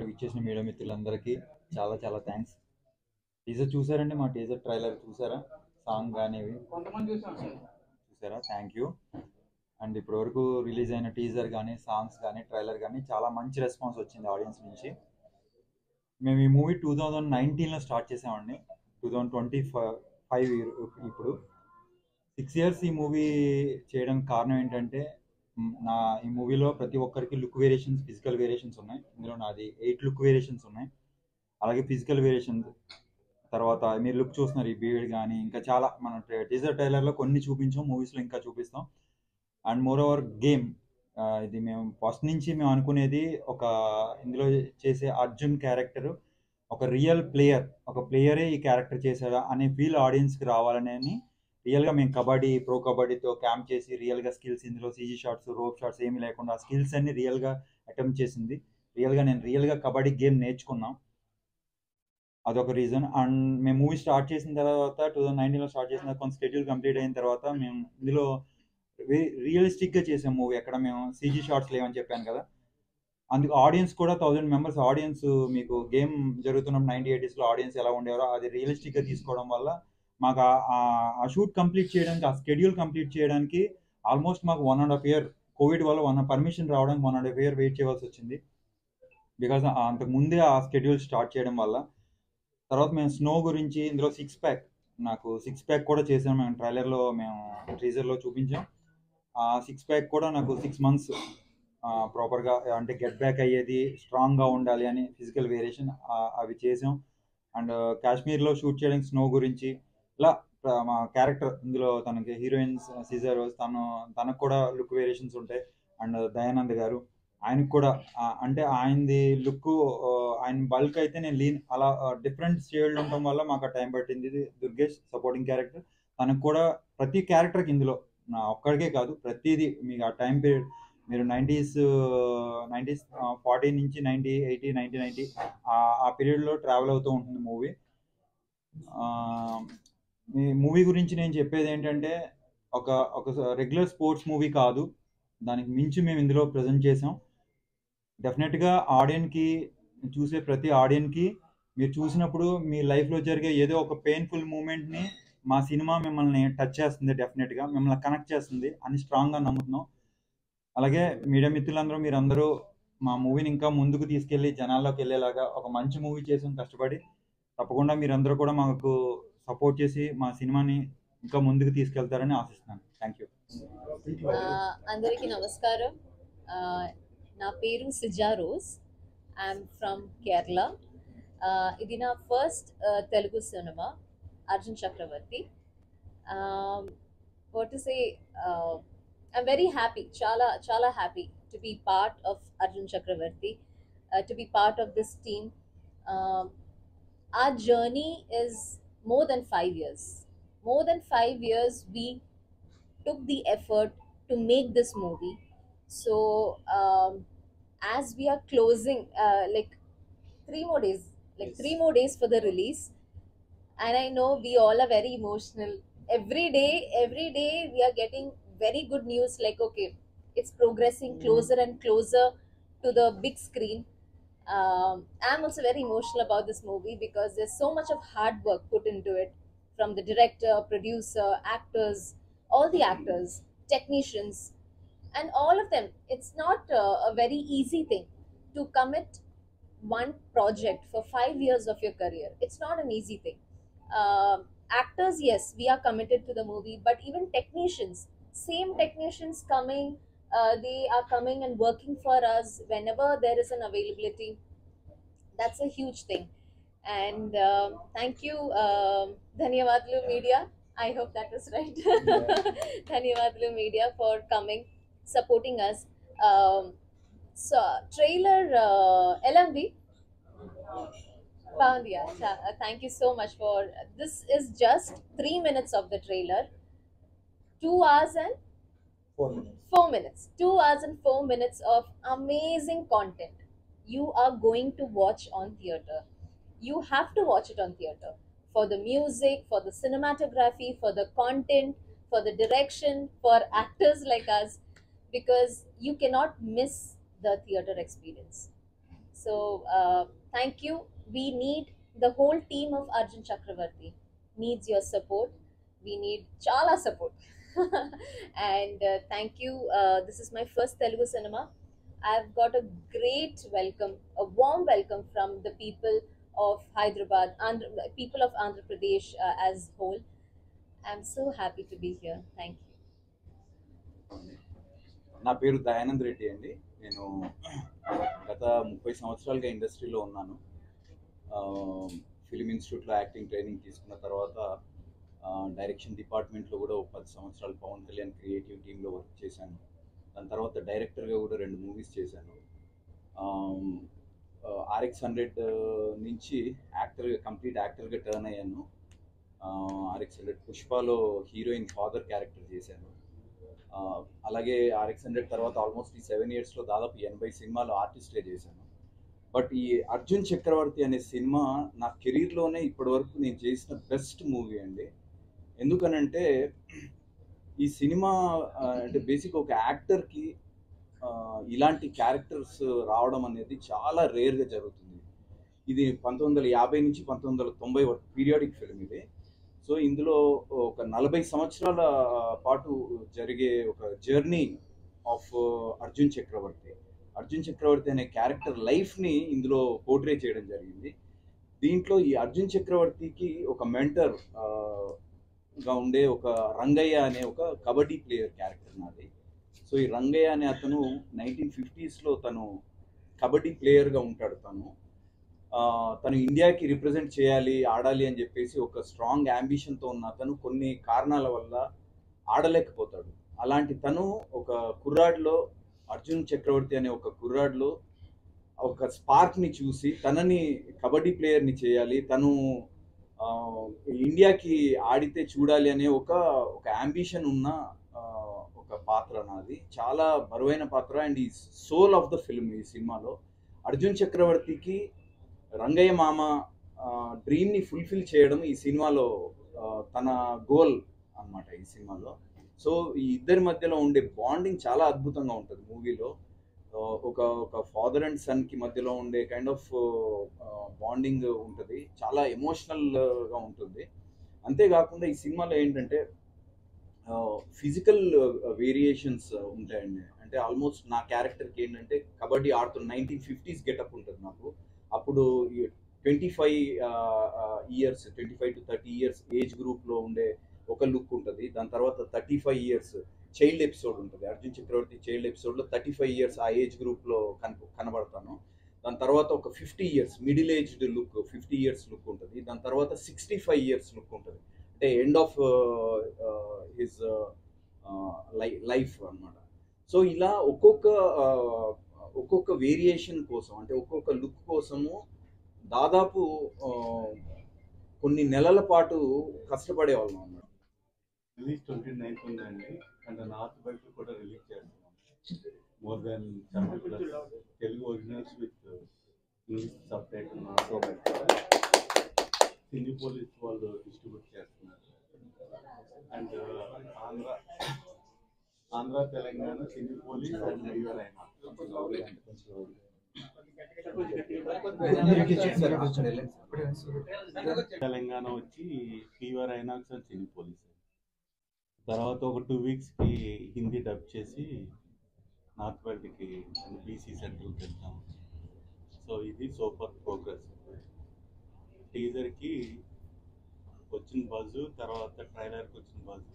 విచ్చేసిన మీడియా మిత్రులందరికీ చాలా చాలా థ్యాంక్స్. టీజర్ చూసారండి? మా టీజర్ ట్రైలర్ చూసారా? సాంగ్ కానీ చూసారా? Thank you. అండ్ ఇప్పటి వరకు రిలీజ్ అయిన టీజర్ కానీ, సాంగ్స్ కానీ, ట్రైలర్ కానీ చాలా మంచి రెస్పాన్స్ వచ్చింది ఆడియన్స్ నుంచి. మేము ఈ మూవీ 2019లో స్టార్ట్ చేసామండి. 2025 ఇప్పుడు 6 ఇయర్స్ ఈ మూవీ చేయడానికి కారణం ఏంటంటే, ఈ మూవీలో ప్రతి ఒక్కరికి లుక్ వేరియేషన్స్, ఫిజికల్ వేరియేషన్స్ ఉన్నాయి. ఇందులో నాది 8 లుక్ వేరియేషన్స్ ఉన్నాయి. అలాగే ఫిజికల్ వేరియేషన్స్ తర్వాత మీరు లుక్ చూస్తున్నారు, ఈ బీడ్ కానీ ఇంకా చాలా మనం టీజర్ ట్రైలర్లో కొన్ని చూపించాం, మూవీస్లో ఇంకా చూపిస్తాం. అండ్ మోర్ ఓవర్ గేమ్, ఇది మేము ఫస్ట్ నుంచి మేము అనుకునేది ఒక ఇందులో చేసే అర్జున్ క్యారెక్టర్ ఒక రియల్ ప్లేయర్, ఒక ప్లేయరే ఈ క్యారెక్టర్ చేశాడా అనే ఫీల్ ఆడియన్స్కి రావాలని రియల్గా మేము కబడ్డీ, ప్రో కబడ్డీతో క్యాంప్ చేసి రియల్గా స్కిల్స్, ఇందులో సీజీ షాట్స్, రోప్ షాట్స్ ఏమీ లేకుండా స్కిల్స్ అన్ని రియల్గా అటెంప్ట్ చేసింది. నేను రియల్గా కబడ్డీ గేమ్ నేర్చుకున్నాం, అదొక రీజన్. అండ్ మేము మూవీ స్టార్ట్ చేసిన తర్వాత 2019లో స్టార్ట్ చేసిన కొంత షెడ్యూల్ కంప్లీట్ అయిన తర్వాత మేము ఇందులో రియలిస్టిక్గా చేసాం మూవీ. ఎక్కడ మేము సీజీ షాట్స్ లేవని చెప్పాను కదా, అందుకు ఆడియన్స్ కూడా 1000 మెంబర్స్ ఆడియన్స్. మీకు గేమ్ జరుగుతున్నప్పుడు 1980sలో ఆడియన్స్ ఎలా ఉండేవారో అది రియలిస్టిక్గా తీసుకోవడం వల్ల మాకు ఆ షూట్ కంప్లీట్ చేయడానికి, ఆ షెడ్యూల్ కంప్లీట్ చేయడానికి ఆల్మోస్ట్ మాకు 1.5 year కోవిడ్ వల్ల పర్మిషన్ రావడానికి 1.5 year వెయిట్ చేయవలసి వచ్చింది. బికాజ్ అంతకు ముందే ఆ షెడ్యూల్ స్టార్ట్ చేయడం వల్ల. తర్వాత మేము స్నో గురించి ఇందులో 6 ప్యాక్, నాకు 6 ప్యాక్ కూడా చేసాం. మేము ట్రైలర్లో, మేము టీజర్లో చూపించాం. ఆ 6 ప్యాక్ కూడా నాకు 6 months ప్రాపర్గా అంటే గెట్ బ్యాక్ అయ్యేది, స్ట్రాంగ్గా ఉండాలి అని ఫిజికల్ వేరియేషన్ అవి చేసాం. అండ్ కాశ్మీర్లో షూట్ చేయడానికి స్నో గురించి ఇలా మా క్యారెక్టర్ ఇందులో తనకి హీరోయిన్ సీజర్ తనకు కూడా లుక్ వేరియేషన్స్ ఉంటాయి. అండ్ దయానంద్ గారు, ఆయనకు కూడా అంటే ఆయనది లుక్, ఆయన బల్క్ అయితే నేను లీన్, అలా డిఫరెంట్ షేడ్లు ఉండటం వల్ల మాకు ఆ టైం పట్టింది. దుర్గేష్ సపోర్టింగ్ క్యారెక్టర్, తనకు కూడా ప్రతి క్యారెక్టర్కి ఇందులో నా ఒక్కడికే కాదు ప్రతిదీ మీకు ఆ టైం పీరియడ్ మీరు 90s 40 నుంచి 90, 80, 90 ఆ పీరియడ్లో ట్రావెల్ అవుతూ ఉంటుంది మూవీ. ఈ మూవీ గురించి నేను చెప్పేది ఏంటంటే, ఒక రెగ్యులర్ స్పోర్ట్స్ మూవీ కాదు, దానికి మించి మేము ఇందులో ప్రజెంట్ చేసాం. డెఫినెట్గా ఆడియన్కి, చూసే ప్రతి ఆడియన్కి మీరు చూసినప్పుడు మీ లైఫ్లో జరిగే ఏదో ఒక పెయిన్ఫుల్ మూమెంట్ని మా సినిమా మిమ్మల్ని టచ్ చేస్తుంది, డెఫినెట్గా మిమ్మల్ని కనెక్ట్ చేస్తుంది అని స్ట్రాంగ్గా నమ్ముతున్నాం. అలాగే మీడియా మిత్రులందరూ, మీరందరూ మా మూవీని ఇంకా ముందుకు తీసుకెళ్ళి జనాల్లోకి వెళ్ళేలాగా ఒక మంచి మూవీ చేసాం కష్టపడి. తప్పకుండా మీరందరూ కూడా మాకు సపోర్ట్ చేసి మా సినిమాని ఇంకా ముందుకు తీసుకెళ్తారని ఆశిస్తున్నాను. Thank you. అందరికీ నమస్కారం. నా పేరు Sija Rose. I'm from Kerala. ఇది నా first Telugu cinema, Arjun Chakravarthy. What to say, I'm very happy, chala happy to be part of Arjun Chakravarti, to be part of this team. Our journey is more than 5 years. More than 5 years we took the effort to make this movie. So as we are closing like 3 more days, like 3 more days for the release, and I know we all are very emotional. Every day we are getting very good news, like okay, it's progressing closer and closer to the big screen. I'm also very emotional about this movie because there's so much of hard work put into it, from the director, producer, actors, all the actors, technicians, and all of them. It's not a very easy thing to commit one project for 5 years of your career. It's not an easy thing. Actors, yes, we are committed to the movie, but even technicians, same technicians coming, they are coming and working for us whenever there is an availability. That's a huge thing. And thank you, Dhanyavadlu Media, I hope that was right. Dhanyavadlu Media for coming, supporting us. So trailer LMB Bandia, thank you so much for this. Is just 3 minutes of the trailer, 2 hours and 4 minutes, 2 hours and 4 minutes of amazing content you are going to watch on theater. You have to watch it on theater for the music, for the cinematography, for the content, for the direction, for actors like us, because you cannot miss the theater experience. So thank you. We need the whole team of Arjun Chakravarti needs your support. We need chala support. And thank you. This is my first Telugu cinema. I've got a great welcome, a warm welcome from the people of Hyderabad, people of Andhra Pradesh as whole. I'm so happy to be here. Thank you. నా పేరు దయానంద్ రెడ్డి అండి. నేను గత 30 సంవత్సరాలుగా ఇండస్ట్రీలో ఉన్నాను. Film ఇన్స్టిట్యూట్లో acting training తీసుకున్న తర్వాత డైరెక్షన్ డిపార్ట్మెంట్లో కూడా ఒక 10 సంవత్సరాలు పవన్ కళ్యాణ్ క్రియేటివ్ టీంలో వర్క్ చేశాను. దాని తర్వాత డైరెక్టర్గా కూడా 2 మూవీస్ చేశాను. RX100 నుంచి కంప్లీట్ యాక్టర్గా టర్న్ అయ్యాను. RX100 పుష్పలో హీరోయిన్ ఫాదర్ క్యారెక్టర్ చేశాను. అలాగే RX100 తర్వాత ఆల్మోస్ట్ ఈ 7 ఇయర్స్లో దాదాపు 80 సినిమాలు ఆర్టిస్ట్గా చేశాను. బట్ ఈ అర్జున్ చక్రవర్తి అనే సినిమా నా కెరీర్లోనే ఇప్పటివరకు నేను చేసిన బెస్ట్ మూవీ అండి. ఎందుకనంటే ఈ సినిమా అంటే బేసిక్ ఒక యాక్టర్కి ఇలాంటి క్యారెక్టర్స్ రావడం అనేది చాలా రేర్గా జరుగుతుంది. ఇది 1950 నుంచి 1990 వరకు పీరియాడిక్ ఫిల్మ్ ఇది. సో ఇందులో ఒక 40 సంవత్సరాల పాటు జరిగే ఒక జర్నీ ఆఫ్ అర్జున్ చక్రవర్తి అనే క్యారెక్టర్ లైఫ్ని ఇందులో పోర్ట్రే చేయడం జరిగింది. దీంట్లో ఈ అర్జున్ చక్రవర్తికి ఒక మెంటర్ గా ఉండే ఒక రంగయ్య అనే ఒక కబడ్డీ ప్లేయర్ క్యారెక్టర్ నాది. సో ఈ రంగయ్య అనే అతను 1950s తను కబడ్డీ ప్లేయర్గా ఉంటాడు. తను ఇండియాకి రిప్రజెంట్ చేయాలి, ఆడాలి అని చెప్పేసి ఒక స్ట్రాంగ్ అంబిషన్తో ఉన్న అతను కొన్ని కారణాల వల్ల ఆడలేకపోతాడు. అలాంటి తను ఒక కుర్రాడ్లో, అర్జున్ చక్రవర్తి అనే ఒక కుర్రాడ్లో ఒక స్పార్క్ని చూసి తనని కబడ్డీ ప్లేయర్ని చేయాలి, తను ఇండియాకి ఆడితే చూడాలి అనే ఒక అంబిషన్ ఉన్న ఒక పాత్ర నాది. చాలా బరువైన పాత్ర అండ్ ఈ సోల్ ఆఫ్ ద ఫిల్మ్. ఈ సినిమాలో అర్జున్ చక్రవర్తికి రంగయ్య మామ డ్రీమ్ని ఫుల్ఫిల్ చేయడం ఈ సినిమాలో తన గోల్ అన్నమాట ఈ సినిమాలో. సో ఈ ఇద్దరి మధ్యలో ఉండే బాండింగ్ చాలా అద్భుతంగా ఉంటుంది మూవీలో. ఒక ఫాదర్ అండ్ సన్కి మధ్యలో ఉండే కైండ్ ఆఫ్ బాండింగ్ ఉంటుంది, చాలా ఎమోషనల్గా ఉంటుంది. అంతేకాకుండా ఈ సినిమాలో ఏంటంటే ఫిజికల్ వేరియేషన్స్ ఉంటాయండి. అంటే ఆల్మోస్ట్ నా క్యారెక్టర్కి ఏంటంటే కబడ్డీ ఆడుతున్న 1950s గెటప్ ఉంటుంది నాకు. అప్పుడు 25 ఇయర్స్ 25 to 30 ఇయర్స్ ఏజ్ గ్రూప్లో ఉండే ఒక లుక్ ఉంటుంది. దాని తర్వాత 35 ఇయర్స్ చైల్డ్ ఎపిసోడ్ ఉంటుంది. అర్జున్ చక్రవర్తి చైల్డ్ ఎపిసోడ్లో 35 ఇయర్స్ ఆ ఏజ్ గ్రూప్లో కనబడతాను. దాని తర్వాత ఒక 50 years middle aged look, 50 years look ఉంటుంది. దాని తర్వాత 65 ఇయర్స్ లుక్ ఉంటుంది, అంటే ఎండ్ ఆఫ్ హిజ్ లైఫ్ అన్నమాట. సో ఇలా ఒక్కొక్క వేరియేషన్ కోసం, అంటే ఒక్కొక్క లుక్ కోసము దాదాపు కొన్ని నెలల పాటు కష్టపడే వాళ్ళం అన్నమాట. రిలీజ్ 29th ఉందండి. అండ్ నార్త్ బెల్ట్ కూడా రిలీజ్ చేస్తున్నాం. More than 70+ Telugu originals with English subtitle north belt Cinepolis వాళ్ళు డిస్ట్రిబ్యూట్ చేస్తున్నారు. And Andhra Telangana Cinepolis and Telangana వచ్చి PVR INOX and Cinepolis. తర్వాత ఒక 2 వీక్స్కి హిందీ డబ్ చేసి నార్త్ బెల్ట్కి బీసీ సెంట్రల్కి వెళ్తాం. సో ఇది సూపర్ ప్రోగ్రెస్. టీజర్కి వచ్చిన బజ్, తర్వాత ట్రైలర్కి వచ్చిన బజ్,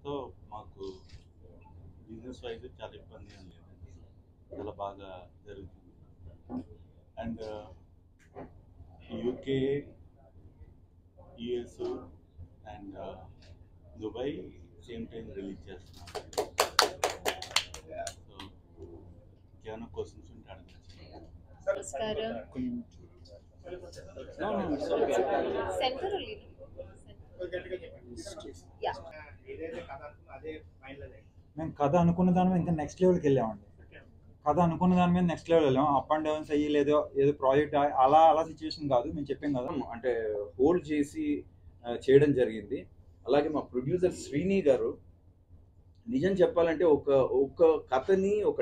సో మాకు బిజినెస్ వైజ్ చాలా ఇబ్బంది ఏం లేదండి, చాలా బాగా జరుగుతుంది. And UK, US and Dubai same time release చేస్తున్నాం. సో ఇంకేమైనా క్వశ్చన్స్ ఉంటే అడగచ్చు. మేము కథ అనుకున్న దాని మీద ఇంకా నెక్స్ట్ లెవెల్కి వెళ్ళామండి. నెక్స్ట్ లెవెల్ వెళ్ళాం. అప్ అండ్ డౌన్స్ అయ్యి ఏదో ప్రాజెక్ట్ అలా సిచ్యువేషన్ కాదు, మేము చెప్పాం కదా. అంటే హోల్డ్ చేసి చేయడం జరిగింది. అలాగే మా ప్రొడ్యూసర్ శ్రీని గారు నిజం చెప్పాలంటే ఒక కథని ఒక